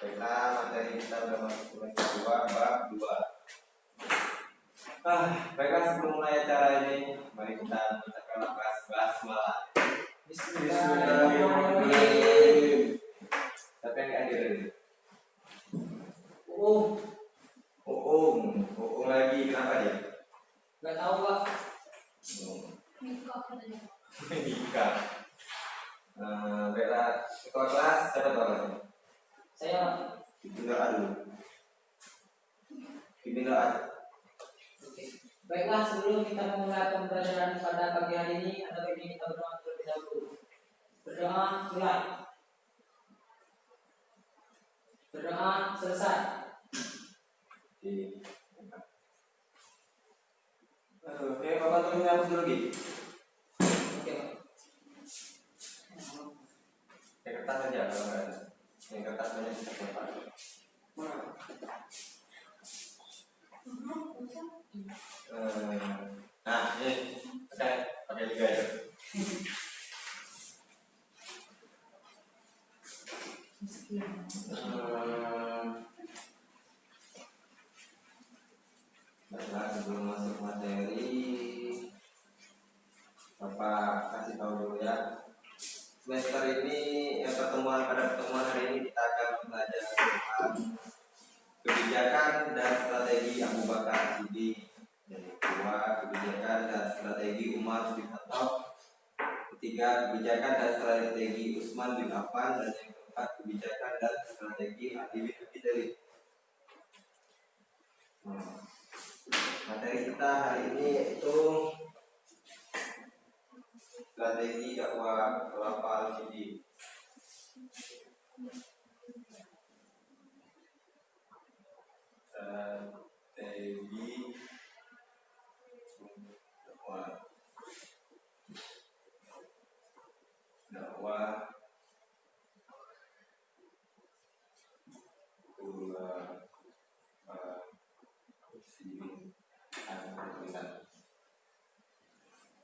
Baiklah, materi kita sudah masuk semester 2, bab 2. Baiklah, sebelum mulai acara ini, mari kita mengucapkan basmalah. Bismillahirrahmanirrahim. Siapa yang dihadirin? Uung lagi, kenapa dia? Gak tahu Pak. Nikah. Baiklah, ketua kelas siapa tuh kelasnya? Saya Pak. Ibnu dulu. Ibnu Ad. Oke. Baiklah, sebelum kita memulai pembelajaran pada pagi hari ini, ada baiknya kita berdoa terlebih dahulu. Berdoa mulai. Berdoa selesai. Oke, Bapak tulisnya hapus dulu Gi. Oke Pak. Yang kertas aja kalau nggak ada. Yang kertas banyak bisa Pak. Nah, ini pakai juga ya. Baiklah, sebelum masuk materi, Bapak kasih tahu dulu ya. Semester ini, pada pertemuan hari ini kita akan belajar tentang kebijakan dan strategi Abu Bakar Siddiq. Yang kedua, kebijakan dan strategi Umar bin Khattab. Ketiga, kebijakan dan strategi Utsman bin Affan. Dan yang keempat, kebijakan dan strategi Ali bin Abi Thalib. Materi kita hari ini yaitu strategi dakwah Khulafaur Rasyidin. Strategi dakwah Khulafaur Rasyidin.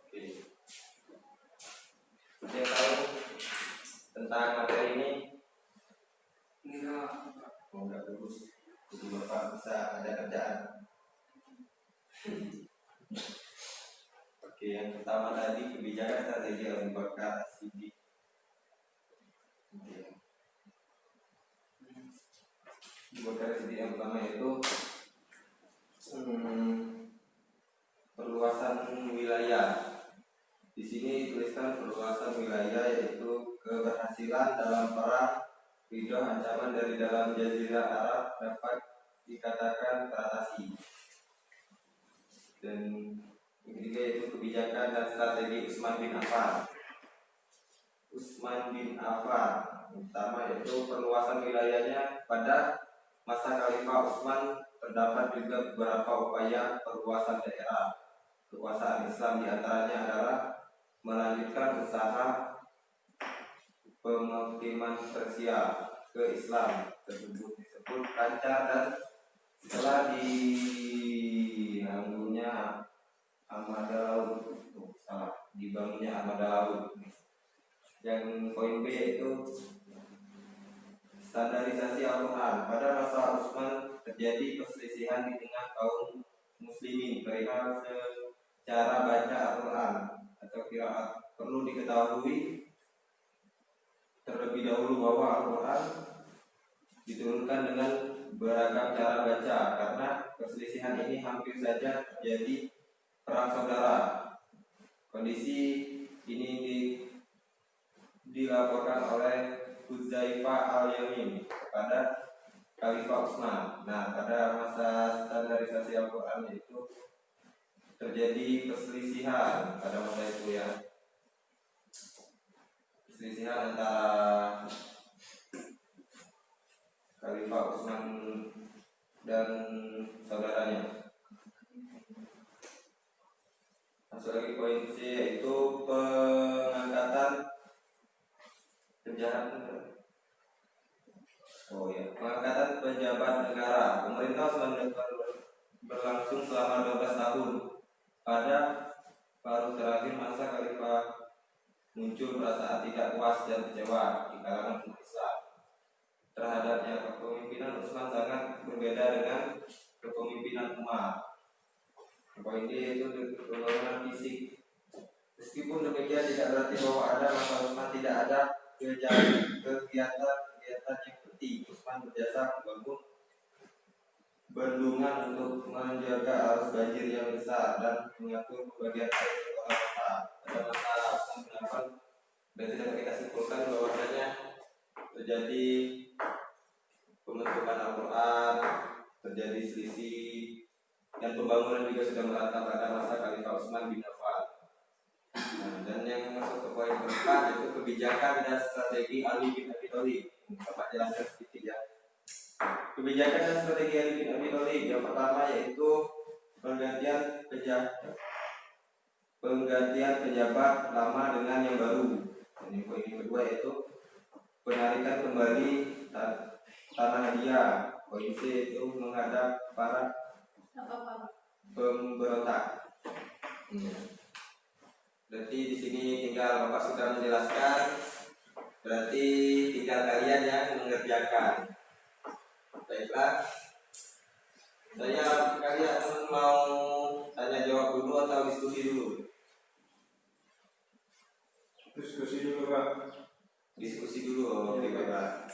Oke. Ada yang tahu tentang materi ini? Enggak bagus. Jadi Bapak bisa ada kerjaan. Oke, yang pertama tadi kebijakan strategi Abu Bakar Siddiq. Abu Bakar Siddiq yang pertama itu perluasan wilayah. Di sini tuliskan perluasan wilayah yaitu keberhasilan dalam perang, ridho ancaman dari dalam jazirah Arab dapat dikatakan teratasi. Dan yang ketiga yaitu kebijakan dan strategi Utsman bin Affan. Utsman bin Affan pertama yaitu perluasan wilayahnya. Pada masa Khalifah Utsman terdapat juga beberapa upaya perluasan daerah kekuasaan Islam, diantaranya adalah melanjutkan usaha pemukiman Persia ke Islam tersebut disebut lancar dan setelah dibangunnya armada laut. Dibangunnya armada laut. Yang poin B yaitu standarisasi Al-Quran. Pada masa Utsman terjadi perselisihan di tengah kaum muslimin perihal cara baca Al-Quran atau qiraat. Perlu diketahui terlebih dahulu bahwa Al-Quran diturunkan dengan beragam cara baca. Karena perselisihan ini hampir saja terjadi perang saudara. Kondisi ini dilaporkan oleh Hudzaifah al-Yamin kepada Khalifah Utsman. Nah, pada masa standarisasi Al-Quran itu terjadi perselisihan pada masa itu ya. Perselisihan antara Khalifah Utsman dan saudaranya. Masuk lagi poin C yaitu pengangkatan pengangkatan pejabat negara. Pemerintah Utsman berlangsung selama 12 tahun. Pada paruh terakhir masa Khalifah muncul perasaan tidak puas dan kecewa di kalangan umat Islam terhadapnya berbeda dengan kepemimpinan Umar. Poin D itu pembangunan fisik. Meskipun demikian tidak berarti bahwa ada masa Utsman tidak ada kegiatan yang penting. Utsman berjasa membangun bendungan untuk menjaga arus banjir yang besar dan mengatur pembagian air ke kota-kota. Pada masa Utsman bin Affan, berarti dapat kita simpulkan bahwasanya terjadi pembentukan Al-Quran, terjadi selisih, dan pembangunan juga sudah merata pada masa Khalifah Utsman bin Affan. Nah, dan yang masuk ke poin keempat yaitu kebijakan dan strategi Ali bin Abi Thalib. Bapak jelaskan sedikit ya. Kebijakan dan strategi Ali bin Abi Thalib yang pertama yaitu penggantian pejabat lama dengan yang baru. Dan yang poin yang kedua yaitu penarikan kembali tanah dia. Poin C itu menghadap para pemberontak. Berarti di sini tinggal Bapak sudah menjelaskan. Berarti tinggal kalian yang mengerjakan. Baiklah. Kalian mau tanya jawab dulu atau diskusi dulu? Diskusi dulu, Pak. Diskusi dulu, oke Bapak.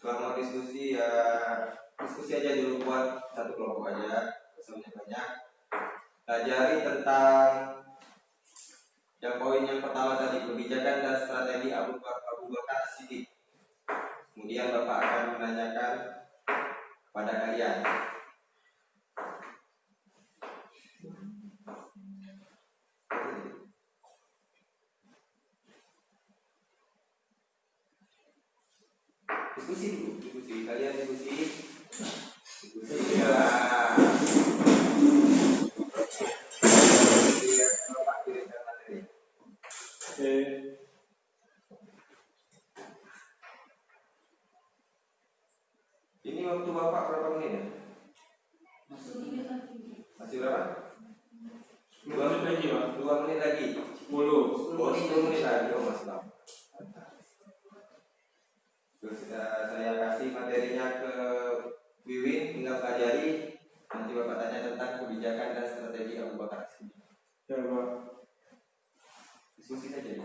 Kalau mau diskusi ya diskusi aja dulu buat satu kelompok aja, bersama banyak. Pelajari tentang yang poin yang pertama tadi, kebijakan dan strategi Abu Bakar As-Siddiq. Kemudian Bapak akan menanyakan pada kalian. Diskusi dulu, diskusi. Kalian diskusi. Diskusi ya. Oke. Ini waktu Bapak berapa menit ya? Masih berapa? 2 menit lagi, Pak. 2 menit lagi. 10. 10 menit lagi. Oh, masih lama. Terus saya kasih materinya ke Wiwin, tinggal pelajari. Nanti Bapak tanya tentang kebijakan dan strategi Abu Bakar As-Siddiq. Ya, Pak. Diskusi saja.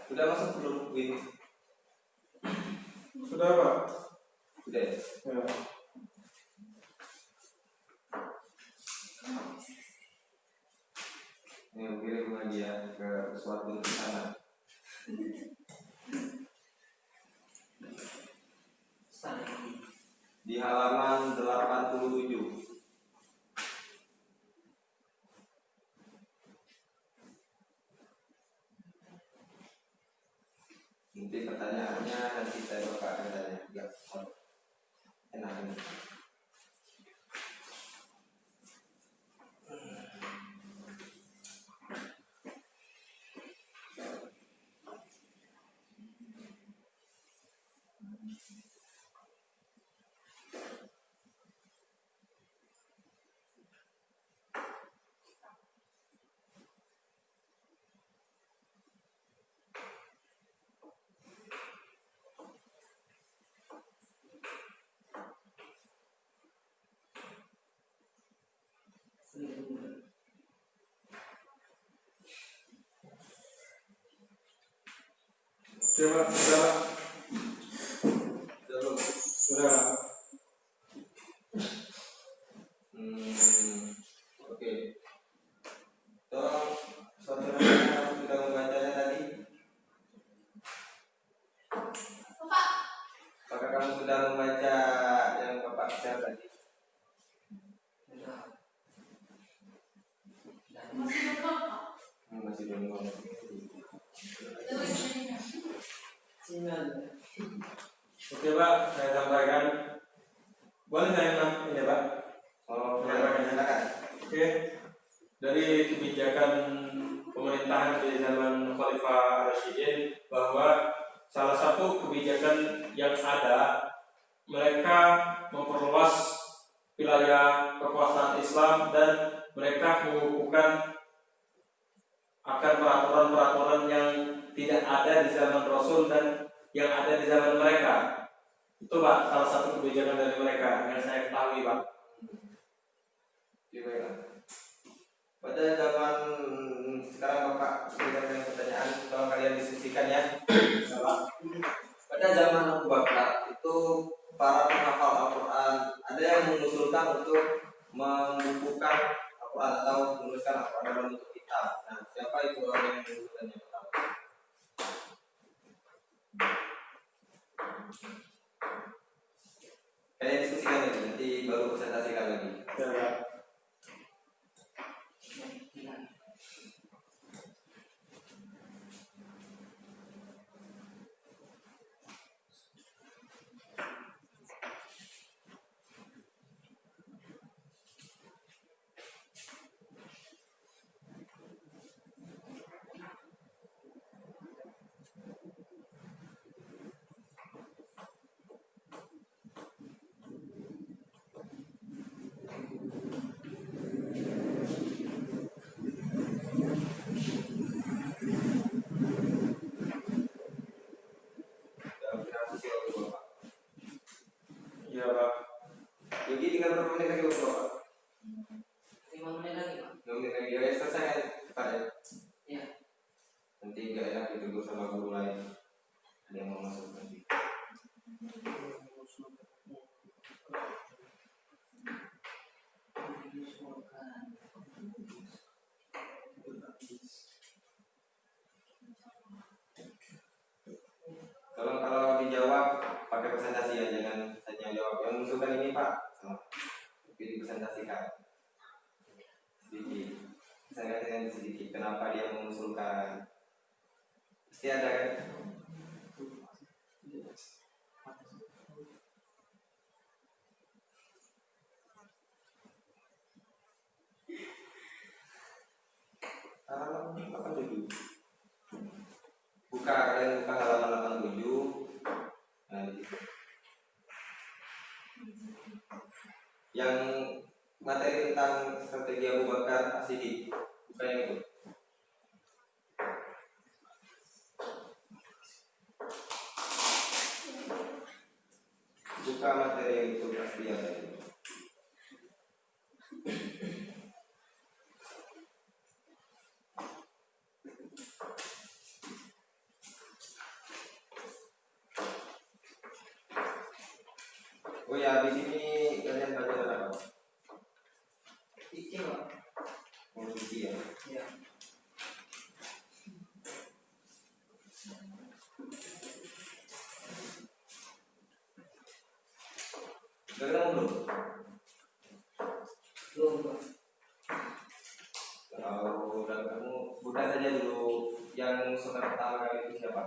Sudah masuk belum, Win? Sudah, Pak. Sudah ya? Ya. Ini kirim lagi ya ke suatu di sana. Di halaman 87. Nanti pertanyaannya nanti saya Bapak akan tanya. Ya, enak ini. Coba, sudah. Belum. Sudah. Oke. Toh, saudara kamu sudah membacanya tadi? Apakah kamu sudah membaca yang Bapak share tadi? Masih belum. Oke, Pak, saya sampaikan. Boleh saya ini, Pak? Oh, silakan. Oke. Dari kebijakan pemerintahan di zaman Khalifah Rasyidin bahwa salah satu kebijakan yang ada, mereka memperluas wilayah kekuasaan Islam dan mereka mengukuhkan akan peraturan-peraturan yang tidak ada di zaman Rasul dan yang ada di zaman mereka. Itu Pak salah satu kebijakan dari mereka yang saya ketahui Pak. Oke, baiklah. Pada zaman sekarang Bapak berikan dengan pertanyaan, tolong kalian diskusikan ya. Pada zaman Abu Bakar itu para penghafal Al-Quran ada yang mengusulkan untuk membukukan Al-Quran atau menuliskan Al-Quran dalam bentuk kitab. Nah, siapa itu orang yang mengusulkannya pertama? Kalian diskusikan lagi, nanti baru presentasikan lagi. Ya, Pak. Dalam transaksi waktu Bapak. Iya Pak. Jadi tinggal berapa menit lagi waktu Bapak? 5 menit lagi Pak. 2 menit lagi, ya selesai kan Pak ya? Ya. Nanti nggak enak ditegur sama guru lain. Ada yang mau masuk nanti. Kalau dijawab pakai presentasi ya, jangan hanya jawab. Yang mengusulkan ini Pak, sama. Tapi dipresentasikan sedikit. Saya katakan sedikit. Kenapa dia mengusulkan? Pasti ada kan? Halaman 87. Kalian buka halaman 87. Nah, di situ. Yang materi tentang strategi Abu Bakar As-Siddiq, buka yang itu. Buka materi yang itu pasti ada itu. Oh ya, habis ini kalian baca apa? Fikih Pak. Musisi ya. Ya. Udah ketemu belum? Belum Pak. Kalau udah ketemu, buka saja dulu. Yang mengusulkan pertama kali itu siapa?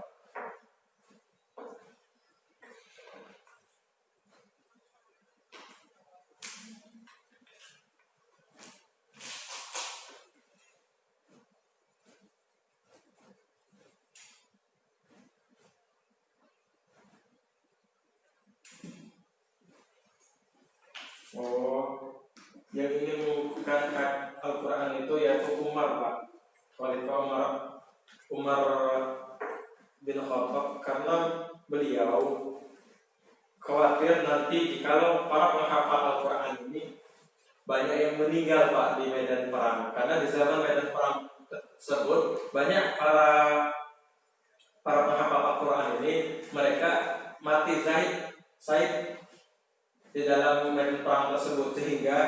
Oh, yang ingin membukukan Al-Quran itu yaitu Umar Pak. Khalifah Umar bin Khattab, karena beliau khawatir nanti jikalau para penghafal Al-Quran ini banyak yang meninggal Pak di medan perang, karena di zaman medan perang tersebut banyak para penghafal Al-Quran ini mereka mati Zaid di dalam medan perang tersebut, sehingga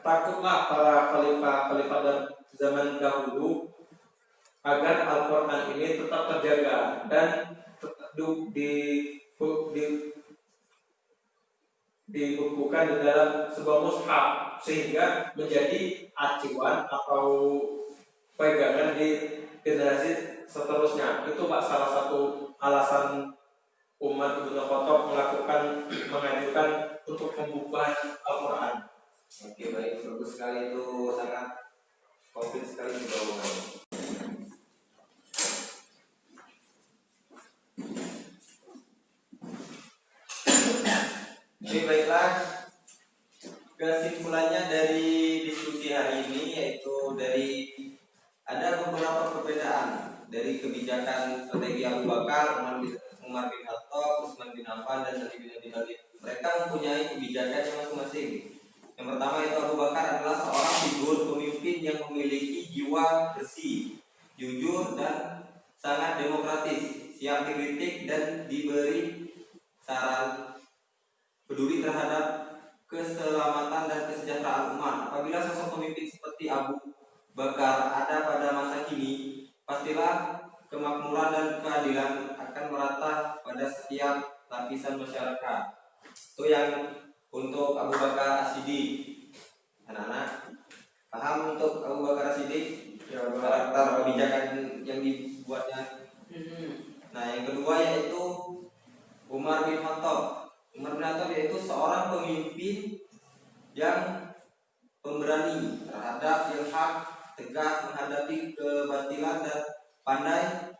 takutlah para khalifah dan zaman dahulu agar Al-Quran ini tetap terjaga dan tetap dibukukan di dalam sebuah mushaf, sehingga menjadi acuan atau pegangan di generasi seterusnya. Itu Pak salah satu alasan Umar bin Khattab mengajukan untuk pembukaan Al-Quran. Oke, baik, bagus sekali, itu sangat komplit sekali jawabannya. Oke, baiklah. Kesimpulannya dari diskusi hari ini yaitu dari ada beberapa perbedaan dari kebijakan strategi Abu Bakar, Umar bin Khattab, Utsman bin Affan, dan Ali bin Abi Thalib. Mereka mempunyai kebijakannya masing-masing. Yang pertama itu Abu Bakar adalah seorang figur pemimpin yang memiliki jiwa bersih, jujur, dan sangat demokratis, siap dikritik dan diberi saran, peduli terhadap keselamatan dan kesejahteraan umat. Apabila sosok pemimpin seperti Abu Bakar ada pada masa kini, pastilah kemakmuran dan keadilan akan merata pada setiap lapisan masyarakat. Itu yang untuk Abu Bakar As-Siddiq. Anak-anak paham untuk Abu Bakar As-Siddiq? Ya, Karakter kebijakan yang dibuatnya. Nah, yang kedua yaitu Umar bin Khattab. Umar bin Khattab yaitu seorang pemimpin yang pemberani terhadap yang hak, tegas menghadapi kebatilan, dan pandai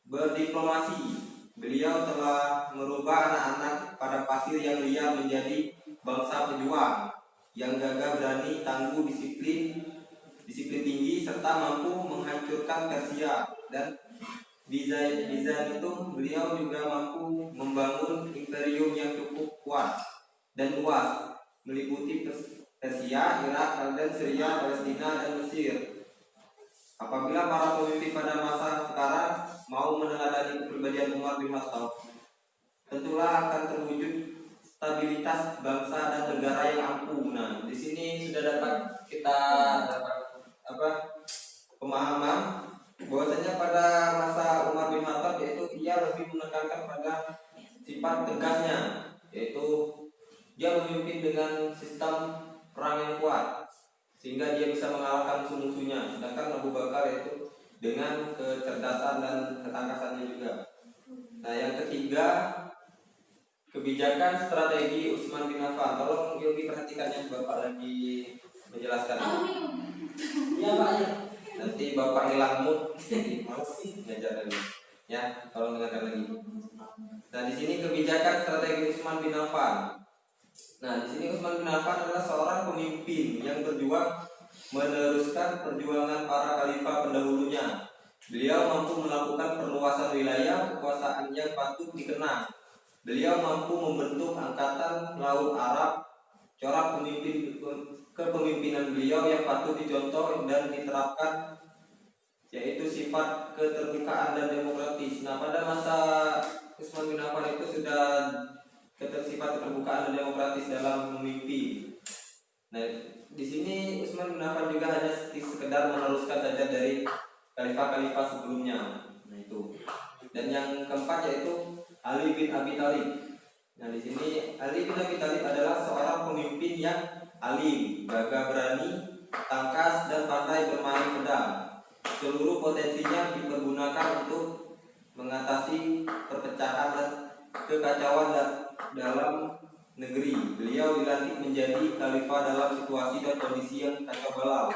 berdiplomasi. Beliau telah merubah anak-anak pada pasir yang liar menjadi bangsa pejuang yang gagah berani, tangguh, disiplin tinggi, serta mampu menghancurkan Persia. Dan di Zain itu beliau juga mampu membangun imperium yang cukup kuat dan luas, meliputi Persia, Irak, Jordan, Syria, Palestina, dan Mesir. Apabila para pemimpin pada masa sekarang mau meneladani kepribadian Umar bin Khattab, tentulah akan terwujud stabilitas bangsa dan negara yang ampuh. Nah, di sini sudah dapat kita pemahaman bahwasanya pada masa Umar bin Khattab yaitu ia lebih menekankan pada sifat tegasnya, yaitu dia memimpin dengan sistem perang yang kuat sehingga dia bisa mengalahkan musuh-musuhnya. Sedangkan Abu Bakar itu dengan kecerdasan dan ketangkasannya juga. Nah, yang ketiga kebijakan strategi Utsman bin Affan. Tolong Yogi perhatikannya, Bapak lagi menjelaskan. Iya Pak ya. Nanti Bapak hilang mood, males ngajar lagi. Ya, tolong dengarkan lagi. Nah, di sini kebijakan strategi Utsman bin Affan. Nah, di sini Utsman bin Affan adalah seorang pemimpin yang berjuang meneruskan perjuangan para khalifah pendahulunya. Beliau mampu melakukan perluasan wilayah kekuasaan yang patut dikenang. Beliau mampu membentuk angkatan laut Arab. Corak kepemimpinan beliau yang patut dicontoh dan diterapkan yaitu sifat keterbukaan dan demokratis. Nah, pada masa Utsman bin Affan itu sudah sifat keterbukaan dan demokratis dalam memimpin. Nah, di sini Utsman bin Affan juga hanya sekedar meneruskan saja dari khalifah-khalifah sebelumnya. Nah, itu. Dan yang keempat yaitu Ali bin Abi Thalib. Nah, di sini Ali bin Abi Thalib adalah seorang pemimpin yang alim, gagah berani, tangkas, dan pandai bermain pedang. Seluruh potensinya dipergunakan untuk mengatasi perpecahan dan kekacauan dalam negeri. Beliau dilantik menjadi khalifah dalam situasi dan kondisi yang kacau balau.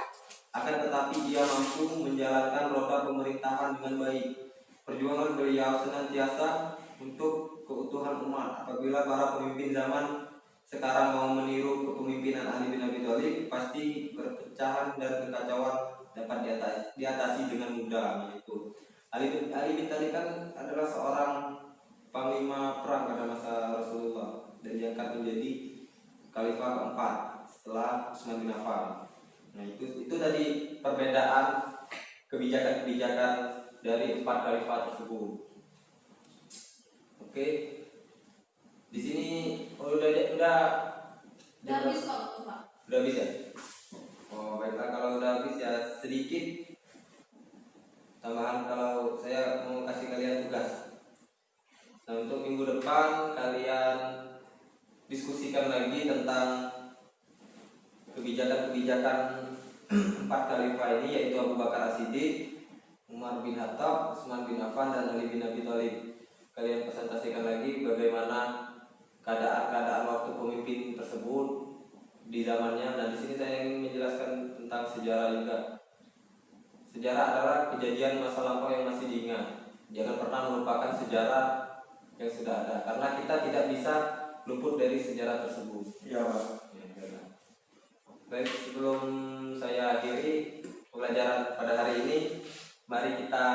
Akan tetapi dia mampu menjalankan roda pemerintahan dengan baik. Perjuangan beliau senantiasa untuk keutuhan umat. Apabila para pemimpin zaman sekarang mau meniru kepemimpinan Ali bin Abi Thalib, pasti perpecahan dan kekacauan dapat diatasi dengan mudah. Itu Ali bin Thalib kan adalah seorang panglima perang pada masa Rasulullah dan diangkat menjadi khalifah keempat setelah Utsman bin Affan. Nah, itu tadi perbedaan kebijakan-kebijakan dari empat khalifah tersebut. Oke. Di sini udah habis kok, Pak. Udah habis ya? Oh, baiklah, kalau udah habis ya sedikit tambahan kalau saya mau kasih kalian tugas. Nah, untuk minggu depan kalian diskusikan lagi tentang kebijakan-kebijakan empat khalifah ini, yaitu Abu Bakar As-Siddiq, Umar bin Khattab, Utsman bin Affan, dan Ali bin Abi Thalib. Kalian presentasikan lagi bagaimana keadaan waktu pemimpin tersebut di zamannya. Dan di sini saya ingin menjelaskan tentang sejarah juga. Sejarah adalah kejadian masa lampau yang masih diingat. Jangan pernah melupakan sejarah yang sudah ada, karena kita tidak bisa luput dari sejarah tersebut. Ya, Pak. Baik, sebelum saya akhiri pembelajaran pada hari ini, Mari kita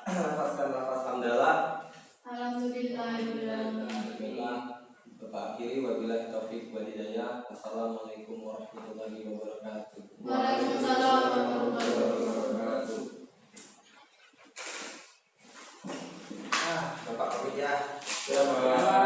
lafazkan lafaz hamdalah. Alhamdulillahirobbilalamin. Bapak akhiri wabillahi taufik wal hidayah. Wassalamualaikum warahmatullahi wabarakatuh. Waalaikumsalam warahmatullahi wabarakatuh. Bapak pamit ya. Ya, Pak.